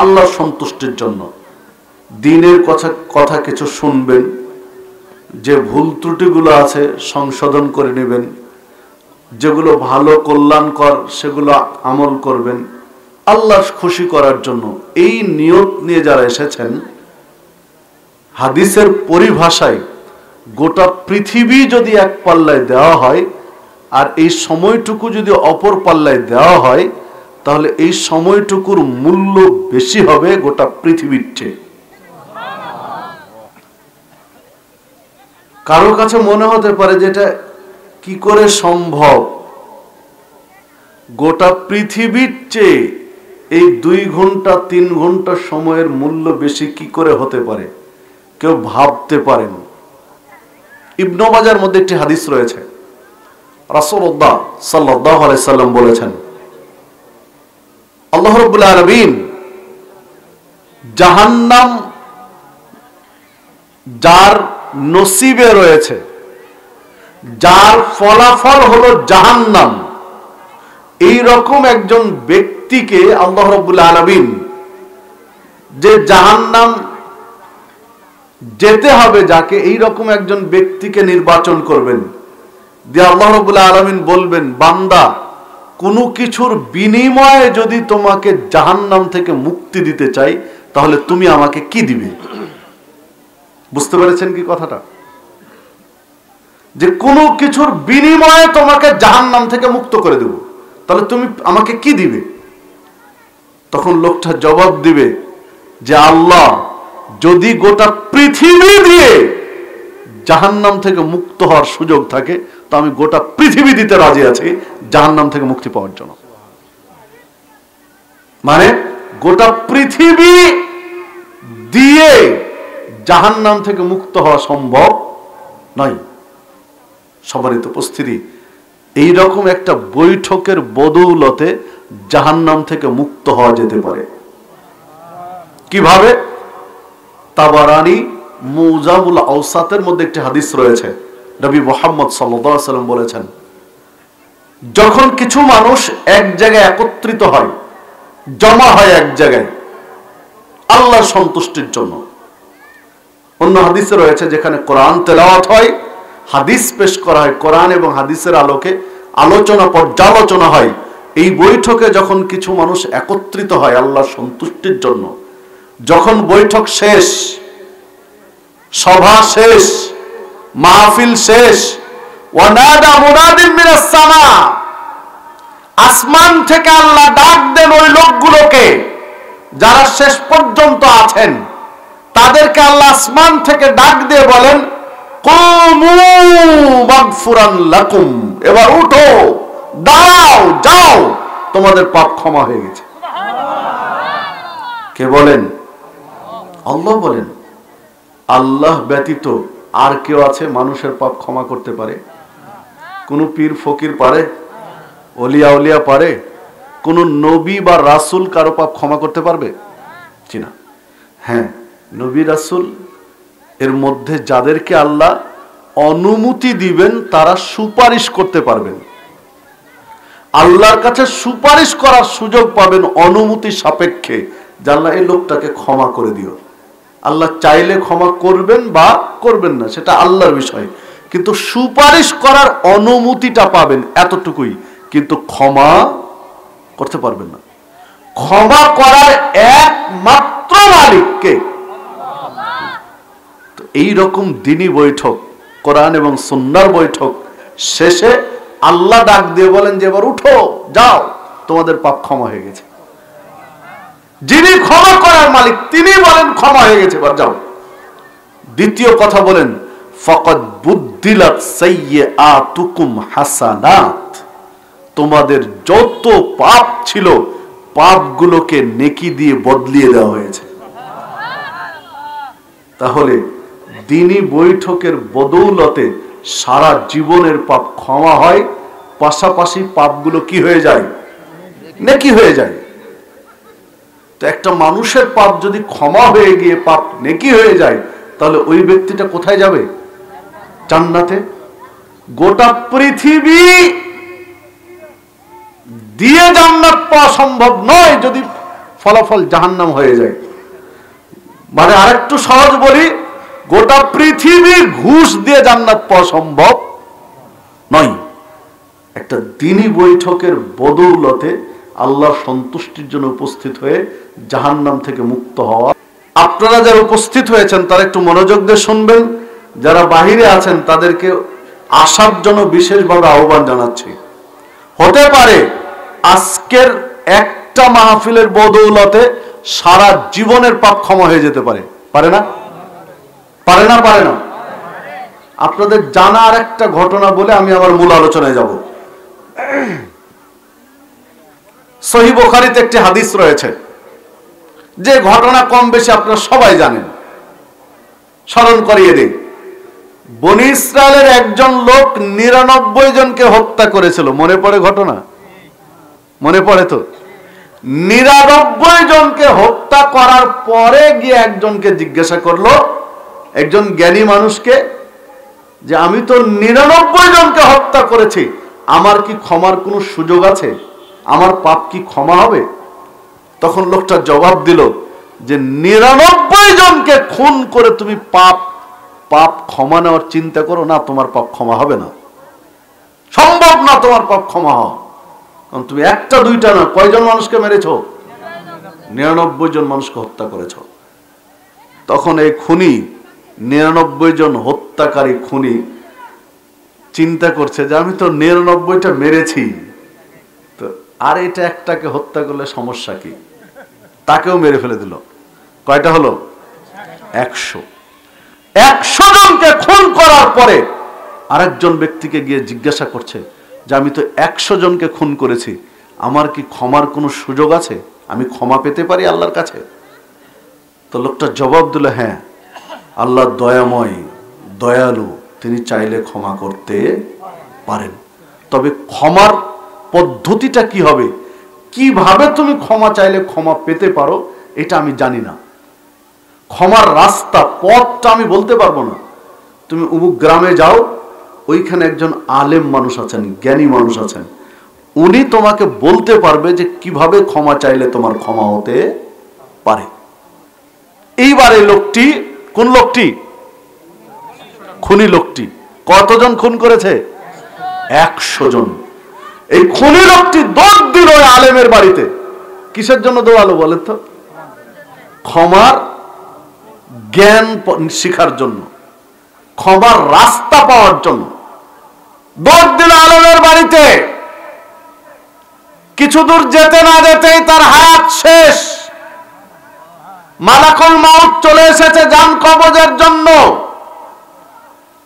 আল্লাহর সন্তুষ্টির জন্য। দ্বীনের কথা কিছু শুনবেন, যে ভুল ত্রুটিগুলো আছে সংশোধন করে নেবেন, যেগুলো ভালো কল্যাণকর সেগুলো আমল করবেন আল্লাহ খুশি করার জন্য। এই নিয়ত নিয়ে যারা এসেছেন, হাদিসের পরিভাষায় গোটা পৃথিবী যদি এক পাল্লায় দেওয়া হয় আর এই সময়টুকু যদি অপর পাল্লায় দেওয়া হয়, তাহলে এই সময়টুকুর মূল্য বেশি হবে গোটা পৃথিবীর চেয়ে। কারো কাছে মনে হতে পারে যে এটা কি করে সম্ভব, গোটা পৃথিবীর চেয়ে এই 2 ঘন্টা 3 ঘন্টা সময়ের মূল্য বেশি কি করে হতে পারে, কেউ ভাবতে পারেন। ইবনে মাজার মধ্যে একটি হাদিস রয়েছে, রাসূলুল্লাহ সাল্লাল্লাহু আলাইহি সাল্লাম বলেছেন, আল্লাহ রাব্বুল আলামিন জাহান্নাম যার নসিবে রয়েছে, যার ফলাফল হলো জাহান্নাম, এই রকম একজন ব্যক্তিকে আল্লাহ রাব্বুল আলামিন, যে জাহান্নাম যেতে হবে যাকে, এই রকম একজন ব্যক্তিকে নির্বাচন করবেন। দিয়ে আল্লাহ রাব্বুল আলামিন বলবেন, বান্দা কোনো কিছুর বিনিময়ে যদি তোমাকে জাহান্নাম থেকে মুক্তি দিতে চাই, তাহলে তুমি আমাকে কি দিবে? বুঝতে পেরেছেন কি কথাটা? যে কোনো কিছুর বিনিময়ে তোমাকে জাহান্নাম থেকে মুক্ত করে দেব, তাহলে তুমি আমাকে কি দিবে? তখন লোকটা জবাব দিবে যে আল্লাহ যদি গোটা পৃথিবী দিয়ে জাহান্নাম থেকে মুক্ত হওয়ার সুযোগ থাকে, তো আমি গোটা পৃথিবী দিতে রাজি আছি জাহান্নাম থেকে মুক্তি পাওয়ার জন্য। মানে গোটা পৃথিবী দিয়ে জাহান্নাম থেকে মুক্ত হওয়া সম্ভব নয়। সম্মানিত উপস্থিতি, এইরকম একটা বৈঠকের বদৌলতে জাহান্নাম থেকে মুক্ত হওয়া যেতে পারে। কিভাবে? তাবারানী মুজামুল আওসাতের মধ্যে একটি হাদিস রয়েছে, নবী মুহাম্মদ সাল্লাল্লাহু আলাইহি ওয়াসাল্লাম বলেছেন, যখন কিছু মানুষ এক জায়গায় একত্রিত হয়, জমা হয় এক জায়গায় আল্লাহর সন্তুষ্টির জন্য। অন্য হাদিসে রয়েছে যেখানে কোরআন তেলাওয়াত হয়, হাদিস পেশ করা হয়, কোরআন এবং হাদিসের আলোকে আলোচনা পর্যালোচনা হয়। এই বৈঠকে যখন কিছু মানুষ একত্রিত হয় আল্লাহর সন্তুষ্টির জন্য, যখন বৈঠক শেষ, সভা শেষ, মাহফিল শেষ, ওয়ানাদা মুনাদিন মিনাস সামা, আসমান থেকে আল্লাহ ডাক দেন ওই লোকগুলোকে যারা শেষ পর্যন্ত আছেন, তাদেরকে আল্লাহ আসমান থেকে ডাক দিয়ে বলেন, কুমু মাগফুরান লাকুম, এবার উঠো, দাঁড়াও, যাও, তোমাদের পাপ ক্ষমা হয়ে গেছে। কে বলেন? আল্লাহ বলেন। আল্লাহ ব্যতীত আর কেউ আছে মানুষের পাপ ক্ষমা করতে পারে? কোন পীর ফকির পারে? ওলিয়া উলিয়া পারে? কোন নবী বা রাসূল কারো পাপ ক্ষমা করতে পারবে? জি না। হ্যাঁ, নবী রাসূল এর মধ্যে যাদেরকে আল্লাহ অনুমতি দিবেন তারা সুপারিশ করতে পারবেন, আল্লাহর কাছে সুপারিশ করার সুযোগ পাবেন অনুমতি সাপেক্ষে, যে আল্লাহ এই লোকটাকে ক্ষমা করে দিও। আল্লাহ চাইলে ক্ষমা করবেন বা করবেন না, সেটা আল্লাহর বিষয়, কিন্তু সুপারিশ করার অনুমতিটা পাবেন, এতটুকুই। কিন্তু ক্ষমা করতে পারবেন না। ক্ষমা করার একমাত্র মালিক কে? তো এইরকম দ্বীনি বৈঠক, কোরআন এবং সুন্নাহর বৈঠক শেষে আল্লাহ ডাক দিয়ে বলেন যে এবার উঠো, যাও, তোমাদের পাপ ক্ষমা হয়ে গেছে। যিনি ক্ষমা করার মালিক তিনি বলেন ক্ষমা হয়ে গেছে, এবার যাও। দ্বিতীয় কথা বলেন, ফাকাদ বুদ্দিলাত সাইয়্যাতুকুম হাসানাত, তোমাদের যত পাপ ছিল পাপগুলোকে নেকি দিয়ে বদলিয়ে দেওয়া হয়েছে। তাহলে দ্বীনি বৈঠকের বদৌলতে সারা জীবনের পাপ ক্ষমা হয়, পাশাপাশি পাপগুলো কি হয়ে যায়? নেকি হয়ে যায়। তো একটা মানুষের পাপ যদি ক্ষমা হয়ে গিয়ে পাপ নেকি হয়ে যায়, তাহলে ওই ব্যক্তিটা কোথায় যাবে? জান্নাতে। গোটা পৃথিবী দিয়ে জান্নাত পাওয়া সম্ভব নয় যদি ফলাফল জাহান্নাম হয়ে যায়। মানে আরেকটু সহজ বলি, গোটা পৃথিবী ঘুষ দিয়ে জান্নাত পাওয়া সম্ভব নয়। একটা দ্বীনি বৈঠকের বদৌলতে আল্লাহর সন্তুষ্টির জন্য উপস্থিত হয়ে জাহান্নাম থেকে মুক্ত হওয়া। আপনারা যারা উপস্থিত হয়েছেন তারা একটু মনোযোগ দিয়ে শুনবেন, যারা বাহিরে আছেন তাদেরকে আসার জন্য বিশেষভাবে আহ্বান জানাচ্ছি। হতে পারে আজকের একটা মাহফিলের বদৌলতে সারা জীবনের পাপ ক্ষমা হয়ে যেতে পারে। পারে না? পারে না? পারে না? আপনাদের জানা আর একটা ঘটনা বলে আমি আমার মূল আলোচনায় যাব। সহিহ বুখারীতে একটি হাদিস রয়েছে, যে ঘটনা কম বেশি আপনারা সবাই জানেন। স্মরণ করিয়ে দিই। বনি ইসরায়েলের একজন লোক 99 জনকে হত্যা করেছিল। মনে পড়ে ঘটনা? মনে পড়ে তো? 99 জনকে হত্যা করার পরে গিয়ে একজনকে জিজ্ঞাসা করলো, একজন জ্ঞানী মানুষকে, যে আমি তো 99 জনকে হত্যা করেছি, আমার কি ক্ষমার কোনো সুযোগ আছে? আমার পাপ কি ক্ষমা হবে? তখন লোকটা জবাব দিল যে 99 জনকে খুন করে তুমি পাপ ক্ষমা নেওয়ার চিন্তা করো না, তোমার পাপ ক্ষমা হবে না, সম্ভব না তোমার পাপ ক্ষমা হওয়া। কারণ তুমি একটা দুইটা না, কয়জন মানুষকে মেরেছো? 99 জন মানুষকে হত্যা করেছো। তখন এই খুনি, 99 জন হত্যাকারী খুনি চিন্তা করছে যে আমি তো 99টা মেরেছি, তো আর এটা একটাকে হত্যা করলে সমস্যা কি? তাকেও মেরে ফেলে দিল। কয়টা হলো? 100। 100 জনকে খুন করার পরে আরেকজন ব্যক্তিকে গিয়ে জিজ্ঞাসা করছে যে আমি তো 100 জনকে খুন করেছি, আমার কি ক্ষমার কোনো সুযোগ আছে? আমি ক্ষমা পেতে পারি আল্লাহর কাছে? তো লোকটা জবাব দিল, হ্যাঁ, আল্লাহ দয়াময়, দয়ালু, তিনি চাইলে ক্ষমা করতে পারেন। তবে ক্ষমার পদ্ধতিটা কি হবে, কিভাবে তুমি ক্ষমা চাইলে ক্ষমা পেতে পারো, এটা আমি জানি না। ক্ষমার রাস্তা, পথটা আমি বলতে পারবো না। তুমি অমুক গ্রামে যাও, ওইখানে একজন আলেম মানুষ আছেন, জ্ঞানী মানুষ আছেন, উনি তোমাকে বলতে পারবে যে কিভাবে ক্ষমা চাইলে তোমার ক্ষমা হতে পারে। এইবার এই লোকটি, কোন লোকটি? খুনি লোকটি কতজন খুন করেছে? 100 জন। এই খুনি লোকটি দৌড় দিল ওই আলেমের বাড়িতে। কিসের জন্য দৌড়ালো বলেন তো? ক্ষমার জ্ঞান শিখার জন্য, ক্ষমার রাস্তা পাওয়ার জন্য দৌড় দিল আলেমের বাড়িতে। কিছু দূর যেতে না যেতেই তার হায়াত শেষ। মালাকুল মউত চলে এসেছে জান কবজের জন্য।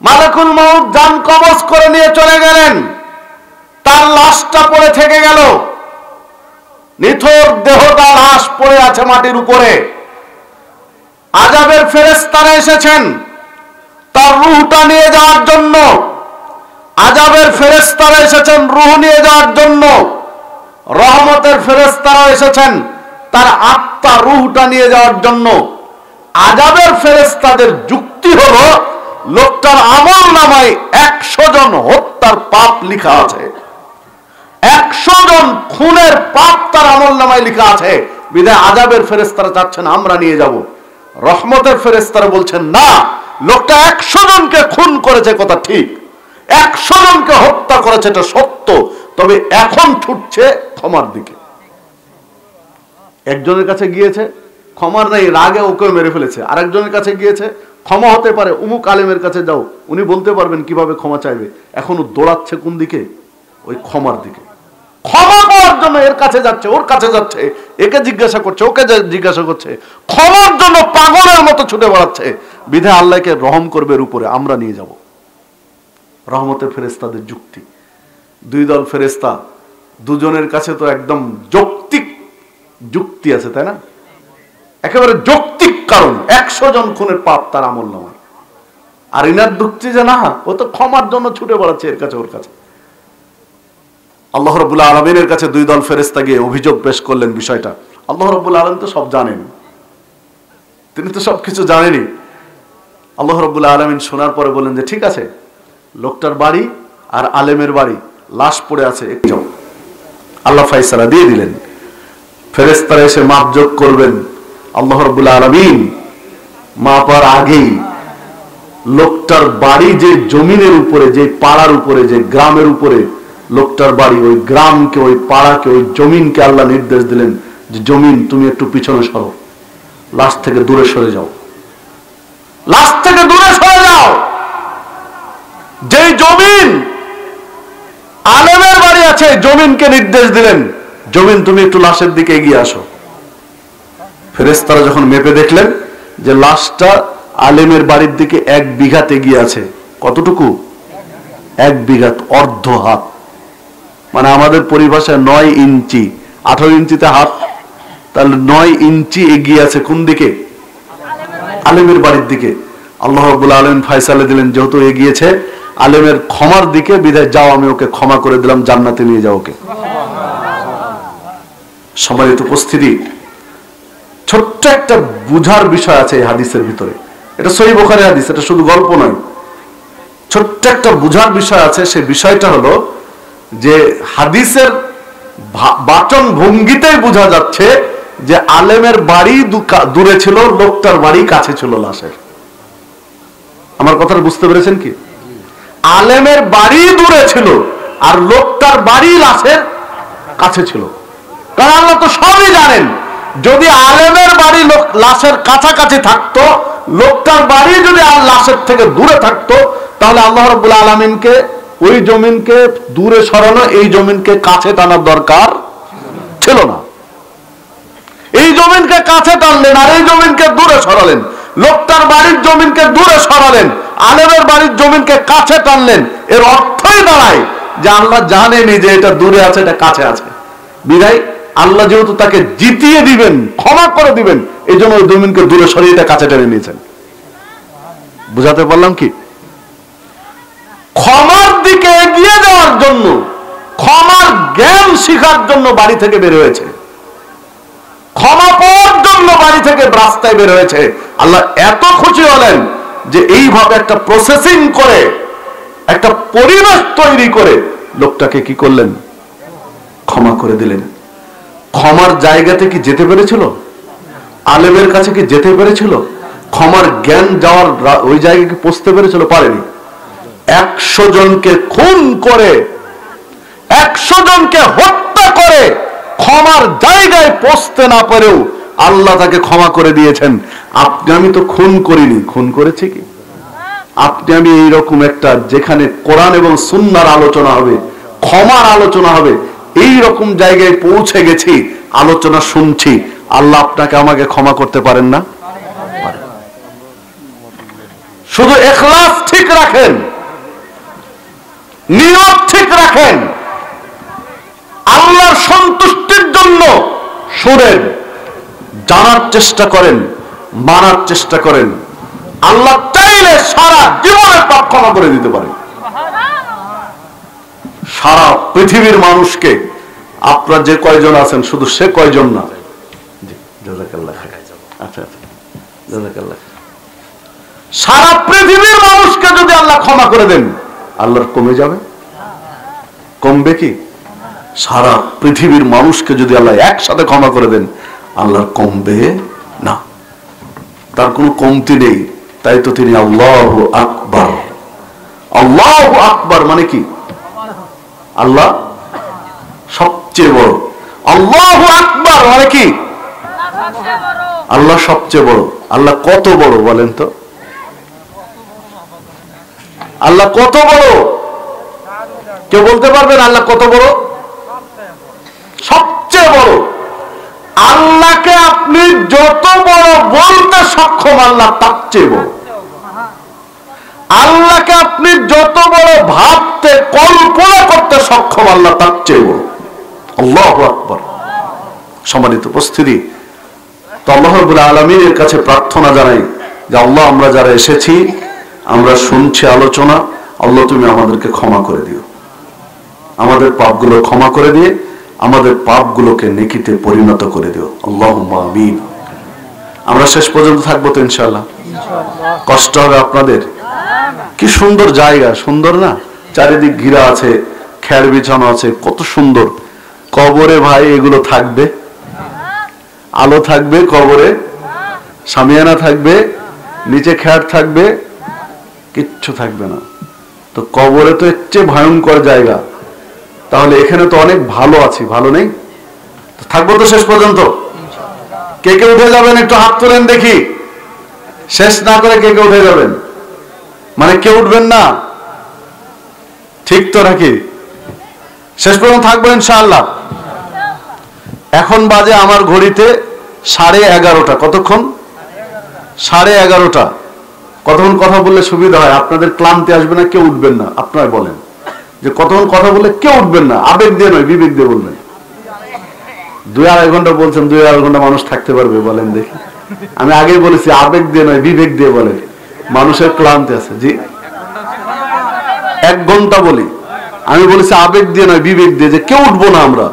মালাকুল মউত জান কবজ করে নিয়ে চলে গেলেন। তার লাশটা পড়ে থেকে গেল, নিথর দেহটা লাশ পড়ে আছে মাটির উপরে। আযাবের ফেরেশতারা এসেছেন তার রূহটা নিয়ে যাওয়ার জন্য। আযাবের ফেরেশতারা এসেছেন রূহ নিয়ে যাওয়ার জন্য। রহমতের ফেরেশতারা এসেছেন তার আত্মা, রূহটা নিয়ে যাওয়ার জন্য। আযাবের ফেরেশতাদের যুক্তি হলো, লোকটার আমল নামায় 100 জন হত্যার পাপ লেখা আছে, 100 জন খুনের পাপ তার আমল নামায় লেখা আছে, বিধায় আযাবের ফেরেশতারা চাচ্ছেন আমরা নিয়ে যাব। রহমতের ফেরেশতারা বলছেন না, লোকটা 100 জনকে খুন করেছে কথা ঠিক, 100 জনকে হত্যা করেছে এটা সত্য, তবে এখন ছুটছে ক্ষমার দিকে। একজনের কাছে গিয়েছে, ক্ষমার নাই, রাগে ওকে মেরে ফেলেছে। আরেকজনের কাছে গিয়েছে, ক্ষমা হতে পারে, অমুক আলেমের কাছে যাও, উনি বলতে পারবেন কিভাবে ক্ষমা চাইবে। এখনো দৌড়াচ্ছে কোন দিকে? ওই ক্ষমার দিকে। ক্ষমা পাওয়ার জন্য এর কাছে যাচ্ছে, ওর কাছে যাচ্ছে, একে জিজ্ঞাসা করছে, ওকে জিজ্ঞাসা করছে, ক্ষমার জন্য পাগলের মতো ছুটে বেড়াচ্ছে। বিধায় আল্লাহকে রহম করবে এর উপরে আমরা নিয়ে যাব। রহমতের ফেরেশতাদের যুক্তি। দুই দল ফেরেশতা, দুজনের কাছে তো একদম যৌক্তিক যুক্তি আছে, তাই না? একেবারে যৌক্তিক কারণ, 100 জন খুনের পাপ তার আমল নামায়। আর ইনার যুক্তি যে না, ও তো ক্ষমার জন্য ছুটে বেড়াচ্ছে এর কাছে ওর কাছে। আল্লাহ রাব্বুল আলামিনের কাছে দুই দল ফেরেশতা গিয়ে অভিযোগ পেশ করলেন বিষয়টা। আল্লাহ রাব্বুল আলামিন তো সব জানেন, তিনি তো সবকিছু জানেনই। আল্লাহ রাব্বুল আলামিন শোনার পরে বললেন যে ঠিক আছে, লোকটার বাড়ি আর আলেমের বাড়ি লাশ পড়ে আছে, যাও। আল্লাহ ফয়সালা দিয়ে দিলেন। ফেরেশতারা এসে মাপজোক করবেন। আল্লাহ রাব্বুল আলামিন মাপার আগেই লোকটার বাড়ি যে জমিনের উপরে, যে পাড়ার উপরে, যে গ্রামের উপরে লোকটার বাড়ি, ওই গ্রামকে, ওই পাড়াকে, ওই জমিনকে আল্লাহ নির্দেশ দিলেন যে জমিন তুমি একটু পিছনে সরো, লাশ থেকে দূরে সরে যাও, লাশ থেকে দূরে সরে যাও। যেই জমিন আলেমের বাড়ি আছে, জমিনকে নির্দেশ দিলেন জমিন তুমি একটু লাশের দিকে এগিয়ে আসো। ফেরেশতারা যখন মেপে দেখলেন যে লাশটা আলেমের বাড়ির দিকে 1 বিঘাত এগিয়ে আছে। কতটুকু? 1 বিঘাত, অর্ধ হাত, মানে আমাদের পরিভাষায় 9 ইঞ্চি, 18 ইঞ্চিতে হাত, তাহলে 9 ইঞ্চি এগিয়ে আছে কোন দিকে? আলেমের বাড়ির দিকে। আল্লাহ রাব্বুল আলামিন ফয়সালা দিলেন যেহেতু এগিয়েছে আলেমের ক্ষমার দিকে, বিধায় যাও আমি ওকে ক্ষমা করে দিলাম, জান্নাতে নিয়ে যাও ওকে। সম্মানিত উপস্থিতি, ছোট্ট একটা বুঝার বিষয় আছে এই হাদিসের ভিতরে। এটা সহিহ বুখারীর হাদিস, এটা শুধু গল্প নয়, ছোট্ট একটা বুঝার বিষয় আছে। সেই বিষয়টা হলো যে হাদিসের বাচন ভঙ্গিতেই বোঝা যাচ্ছে যে আলেমের বাড়ি দূরে ছিল, লোকটার বাড়ি কাছে ছিল লাশের। আমার কথাটা বুঝতে পেরেছেন কি? আলেমের বাড়ি দূরে ছিল আর লোকটার বাড়ি লাশের কাছে ছিল। কারণ আল্লাহ তো সবই জানেন। যদি আলেমের বাড়ি লাশের কাছাকাছি থাকতো, লোকটার বাড়ি যদি লাশের থেকে দূরে থাকতো, তাহলে আল্লাহ রাব্বুল আলামিনকে ওই জমিনকে দূরে সরানো, এই জমিনকে কাছে টানার দরকার ছিল না। এই জমিনকে কাছে টানলেন আর এই জমিনকে দূরে সরালেন। লোকটার বাড়ির জমিনকে দূরে সরালেন, আলেমের বাড়ির জমিনকে কাছে টানলেন। এর অর্থই দাঁড়ায় যে আল্লাহ জানেনই যে এটা দূরে আছে, এটা কাছে আছে, বিধায় আল্লাহ যেহেতু তাকে জিতিয়ে দিবেন, ক্ষমা করে দিবেন, এই জন্য ওই জমিনকে দূরে সরিয়ে এটা কাছে টেনে নিয়েছেন। বুঝাতে পারলাম কি? ক্ষমার দিকে এগিয়ে যাওয়ার জন্য, ক্ষমার জ্ঞান শিখার জন্য বাড়ি থেকে বের হয়েছে, ক্ষমা পাওয়ার জন্য বাড়ি থেকে রাস্তায় বের হয়েছে। আল্লাহ এত খুশি হলেন যে এইভাবে একটা প্রসেসিং করে, একটা পরিবেশ তৈরি করে লোকটাকে কি করলেন? ক্ষমা করে দিলেন। ক্ষমার জায়গাতে কি যেতে পেরেছিল? আলেমের কাছে কি যেতে পেরেছিল? ক্ষমার জ্ঞান যাওয়ার ওই জায়গায় কি পৌঁছতে পেরেছিল? পারেনি। 100 জনকে খুন করে, 100 জনকে হত্যা করে ক্ষমার জায়গায় পৌঁছতে না পারেও আল্লাহ তাকে ক্ষমা করে দিয়েছেন। আপনি আমি তো খুন করিনি, খুন করেছে কি? আপনি আমি এইরকম একটা, যেখানে কোরআন এবং সুন্নাহর আলোচনা হবে, ক্ষমার আলোচনা হবে, এই রকম জায়গায় পৌঁছে গেছি, আলোচনা শুনছি। আল্লাহ আপনাকে আমাকে ক্ষমা করতে পারেন না? শুধু ইখলাস ঠিক রাখেন, নিয়ত ঠিক রাখেন, আল্লাহর সন্তুষ্টির জন্য শুনেন, জানার চেষ্টা করেন, মানার চেষ্টা করেন। আল্লাহ চাইলে সারা জীবনের পাপ ক্ষমা করে দিতে পারেন। সারা পৃথিবীর মানুষকে, আপনারা যে কয়জন আছেন শুধু সে কয়জন না, আচ্ছা, সারা পৃথিবীর মানুষকে যদি আল্লাহ ক্ষমা করে দেন, আল্লাহর কমে যাবে? কমবে কি? সারা পৃথিবীর মানুষকে যদি আল্লাহ একসাথে ক্ষমা করে দেন, আল্লাহর কমবে না, তার কোনো কমতি নেই। তাই তো তিনি আল্লাহু আকবার। আল্লাহু আকবার মানে কি? আল্লাহ সবচেয়ে বড়। আল্লাহু আকবার মানে কি? আল্লাহ সবচেয়ে বড়। আল্লাহ কত বড় বলেন তো? আল্লাহ কত বড়? কেউ বলতে পারবেন আল্লাহ কত বড়? সবচেয়ে বড়। আল্লাহকে আপনি যত বড় বলতে সক্ষম, আল্লাহ তার চেয়ে বড়। আল্লাহকে আপনি যত বড় ভাবতে, কল্পনা করতে সক্ষম, আল্লাহ তার চেয়ে বড়। আল্লাহু আকবার। সম্মানিত উপস্থিতি, তো আল্লাহ রাব্বুল আলামিনের কাছে প্রার্থনা জানাই যে আল্লাহ, আমরা যারা এসেছি, আমরা শুনছি আলোচনা, আল্লাহ তুমি আমাদেরকে ক্ষমা করে দিও, আমাদের পাপগুলো ক্ষমা করে দিয়ে আমাদের পাপগুলোকে নেকিতে পরিণত করে দিও। আল্লাহুম্মা আমিন। আমরা শেষ পর্যন্ত থাকবো তো ইনশাআল্লাহ? কষ্ট হবে আপনাদের? কি সুন্দর জায়গা, সুন্দর না? চারিদিক ঘিরা আছে, খের বিছানো আছে, কত সুন্দর। কবরে ভাই এগুলো থাকবে? আলো থাকবে কবরে, শামিয়ানা থাকবে, নিচে খ্যাট থাকবে, কিচ্ছু থাকবে না। তো কবরে তো এর চেয়ে ভয়ঙ্কর জায়গা, তাহলে এখানে তো অনেক ভালো আছি, ভালো নেই? থাকবো তো শেষ পর্যন্ত? কে কে উঠে যাবেন একটু হাত তোলেন দেখি। শেষ না করে কে কে উঠে যাবেন? মানে কেউ উঠবেন না? ঠিক তো নাকি? শেষ পর্যন্ত থাকবো ইনশাআল্লাহ। এখন বাজে আমার ঘড়িতে 11:30। কতক্ষণ? 11:30। কতক্ষণ কথা বললে সুবিধা হয়? আপনাদের ক্লান্তি আসবে না, কেউ উঠবেন না। আপনারা বলেন যে কতক্ষণ কথা বললে কেউ উঠবেন না, আবেগ দিয়ে নয়, বিবেক দিয়ে বলবেন। 2-2.5 ঘন্টা বলছেন, 2-2.5 ঘন্টা মানুষ থাকতে পারবে? বলেন দেখি। আমি আগেই বলেছি আবেগ দিয়ে নয়, বিবেক দিয়ে বলেন। মানুষের ক্লান্তি আছে। জি 1 ঘন্টা বলি, আমি বলেছি আবেগ দিয়ে নয়, বিবেক দিয়ে, যে কেউ উঠবো না আমরা।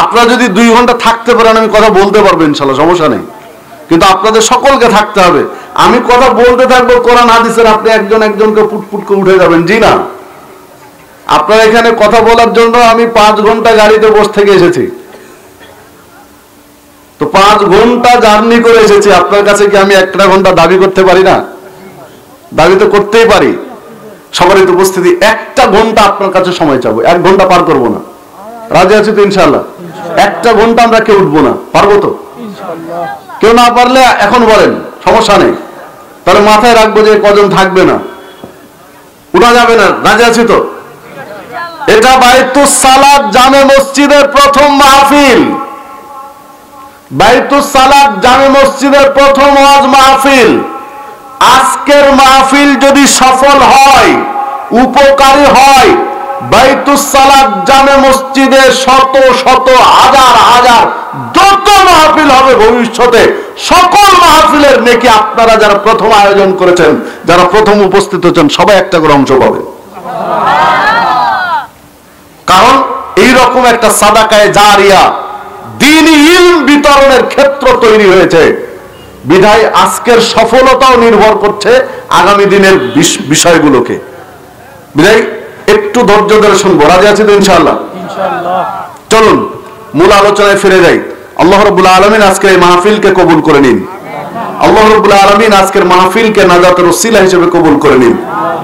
আপনারা যদি 2 ঘন্টা থাকতে পারেন আমি কথা বলতে পারবো ইনশাল্লাহ, সমস্যা নেই। কিন্তু আপনাদের সকলকে থাকতে হবে। আমি কথা বলতে থাকবো কোরআন হাদিসের, আপনি একজন একজনকে পুটপুট করে উঠে যাবেন। জি না, আপনার এখানে কথা বলার জন্য আমি 5 ঘন্টা গাড়িতে বসে থেকে এসেছি। তো 5 ঘন্টা জার্নি করে এসেছি। আপনার কাছে কি আমি 1টা ঘন্টা দাবি করতে পারি না? দাবি তো করতেই পারি। সবারই তো উপস্থিতি, 1টা ঘন্টা আপনার কাছে সময় চাবো, 1 ঘন্টা পার করবো না। রাজি আছি তো ইনশাআল্লাহ? 1টা ঘন্টা আমরা কেউ উঠবো না, পারবো তো? কেউ না পারলে এখন বলেন, সমস্যা নেই। তাহলে মাথায় রাখবো যে কজন থাকবে না, উঠা যাবে না। রাজি আছি তো? এটা বাইতুস সালাত জামে মসজিদের প্রথম মাহফিল। বাইতুস সালাত জামে মসজিদের প্রথম ওয়াজ মাহফিল। আজকের মাহফিল যদি সফল হয়, উপকারী হয়, বাইতুস সালাত জামে মসজিদে শত শত হাজার হাজার যত মাহফিল হবে ভবিষ্যতে, সকল মাহফিলের নেকি আপনারা যারা প্রথম আয়োজন করেছেন, যারা প্রথম উপস্থিত হচ্ছেন, সবাই একটা করে অংশ পাবে। কারণ এইরকম একটা সাদাকায়ে জারিয়া, দ্বীনি ইলম বিতরণের ক্ষেত্র তৈরি হয়েছে। বিধায় আজকের সফলতাও নির্ভর করছে আগামী দিনের বিষয়গুলোকে। বিধায় একটু ধৈর্য ধরে শুনবো। রাজি আছি তো ইনশাআল্লাহ? চলুন মূল আলোচনায় ফিরে যাই। আল্লাহ রাব্বুল আলামিন আজকের এই মাহফিলকে কবুল করে নিন। আল্লাহ রাব্বুল আলামিন আজকের মাহফিলকে নাজাতের ওসিলা হিসেবে কবুল করে নিন।